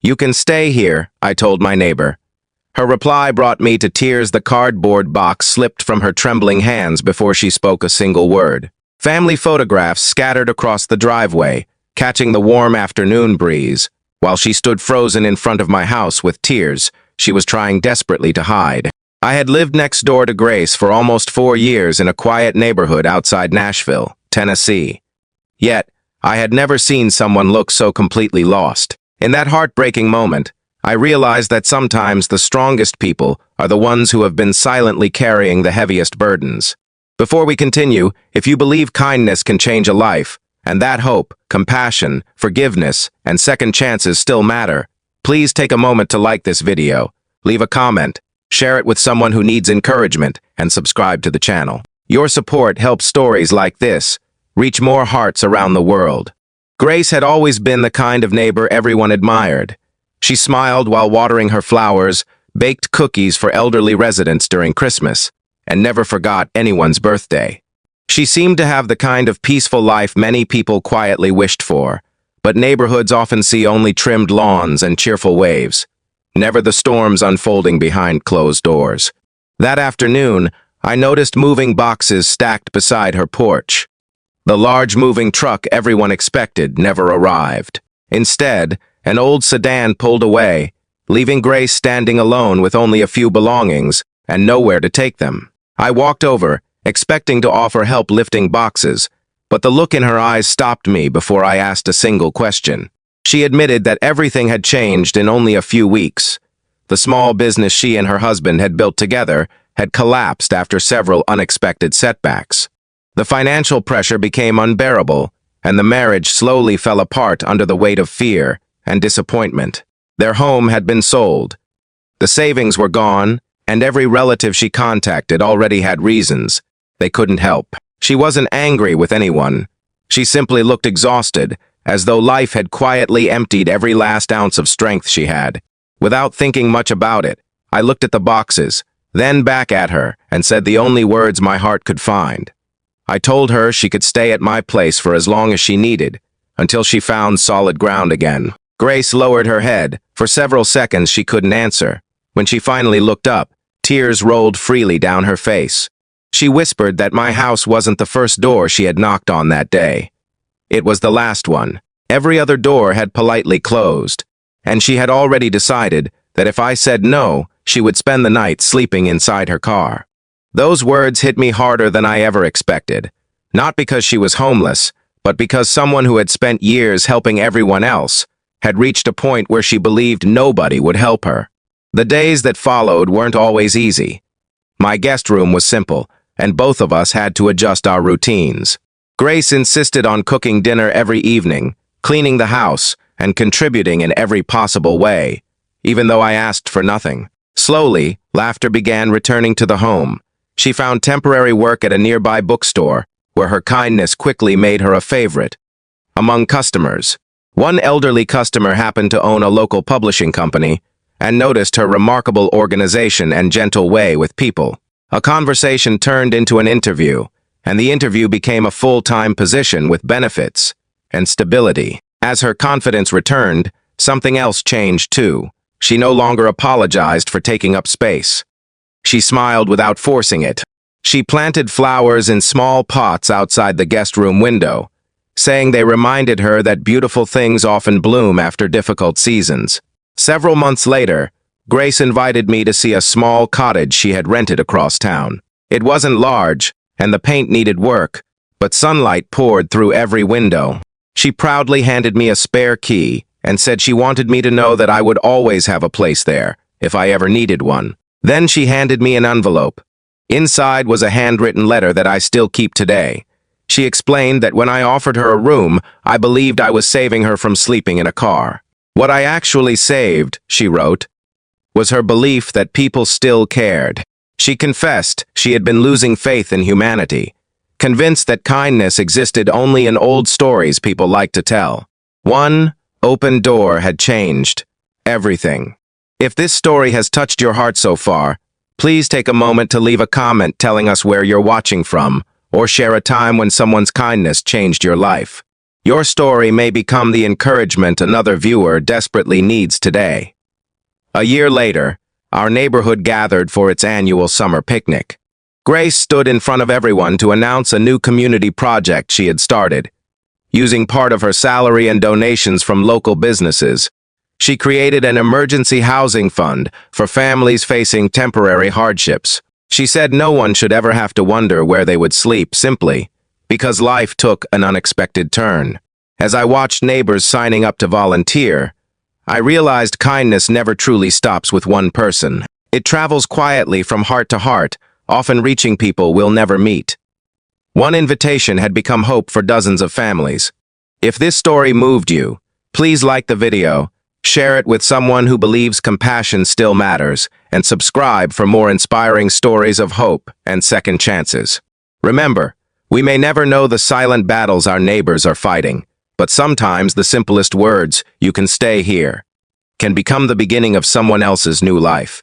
"You can stay here," I told my neighbor. Her reply brought me to tears. The cardboard box slipped from her trembling hands before she spoke a single word. Family photographs scattered across the driveway, catching the warm afternoon breeze. While she stood frozen in front of my house with tears, she was trying desperately to hide. I had lived next door to Grace for almost 4 years in a quiet neighborhood outside Nashville, Tennessee. Yet, I had never seen someone look so completely lost. In that heartbreaking moment, I realized that sometimes the strongest people are the ones who have been silently carrying the heaviest burdens. Before we continue, if you believe kindness can change a life, and that hope, compassion, forgiveness, and second chances still matter, please take a moment to like this video, leave a comment, share it with someone who needs encouragement, and subscribe to the channel. Your support helps stories like this reach more hearts around the world. Grace had always been the kind of neighbor everyone admired. She smiled while watering her flowers, baked cookies for elderly residents during Christmas, and never forgot anyone's birthday. She seemed to have the kind of peaceful life many people quietly wished for, but neighborhoods often see only trimmed lawns and cheerful waves, never the storms unfolding behind closed doors. That afternoon, I noticed moving boxes stacked beside her porch. The large moving truck everyone expected never arrived. Instead, an old sedan pulled away, leaving Grace standing alone with only a few belongings and nowhere to take them. I walked over, expecting to offer help lifting boxes, but the look in her eyes stopped me before I asked a single question. She admitted that everything had changed in only a few weeks. The small business she and her husband had built together had collapsed after several unexpected setbacks. The financial pressure became unbearable, and the marriage slowly fell apart under the weight of fear and disappointment. Their home had been sold. The savings were gone, and every relative she contacted already had reasons they couldn't help. She wasn't angry with anyone. She simply looked exhausted, as though life had quietly emptied every last ounce of strength she had. Without thinking much about it, I looked at the boxes, then back at her, and said the only words my heart could find. I told her she could stay at my place for as long as she needed, until she found solid ground again. Grace lowered her head. For several seconds she couldn't answer. When she finally looked up, tears rolled freely down her face. She whispered that my house wasn't the first door she had knocked on that day. It was the last one. Every other door had politely closed, and she had already decided that if I said no, she would spend the night sleeping inside her car. Those words hit me harder than I ever expected, not because she was homeless, but because someone who had spent years helping everyone else had reached a point where she believed nobody would help her. The days that followed weren't always easy. My guest room was simple, and both of us had to adjust our routines. Grace insisted on cooking dinner every evening, cleaning the house, and contributing in every possible way, even though I asked for nothing. Slowly, laughter began returning to the home. She found temporary work at a nearby bookstore, where her kindness quickly made her a favorite among customers. One elderly customer happened to own a local publishing company and noticed her remarkable organization and gentle way with people. A conversation turned into an interview, and the interview became a full-time position with benefits and stability. As her confidence returned, something else changed too. She no longer apologized for taking up space. She smiled without forcing it. She planted flowers in small pots outside the guest room window, saying they reminded her that beautiful things often bloom after difficult seasons. Several months later, Grace invited me to see a small cottage she had rented across town. It wasn't large, and the paint needed work, but sunlight poured through every window. She proudly handed me a spare key and said she wanted me to know that I would always have a place there, if I ever needed one. Then she handed me an envelope. Inside was a handwritten letter that I still keep today. She explained that when I offered her a room, I believed I was saving her from sleeping in a car. What I actually saved, she wrote, was her belief that people still cared. She confessed she had been losing faith in humanity, convinced that kindness existed only in old stories people liked to tell. One open door had changed everything. If this story has touched your heart so far, please take a moment to leave a comment telling us where you're watching from, or share a time when someone's kindness changed your life. Your story may become the encouragement another viewer desperately needs today. A year later, our neighborhood gathered for its annual summer picnic. Grace stood in front of everyone to announce a new community project she had started. Using part of her salary and donations from local businesses, she created an emergency housing fund for families facing temporary hardships. She said no one should ever have to wonder where they would sleep simply because life took an unexpected turn. As I watched neighbors signing up to volunteer, I realized kindness never truly stops with one person. It travels quietly from heart to heart, often reaching people we'll never meet. One invitation had become hope for dozens of families. If this story moved you, please like the video, share it with someone who believes compassion still matters, and subscribe for more inspiring stories of hope and second chances. Remember, we may never know the silent battles our neighbors are fighting, but sometimes the simplest words, "You can stay here," can become the beginning of someone else's new life.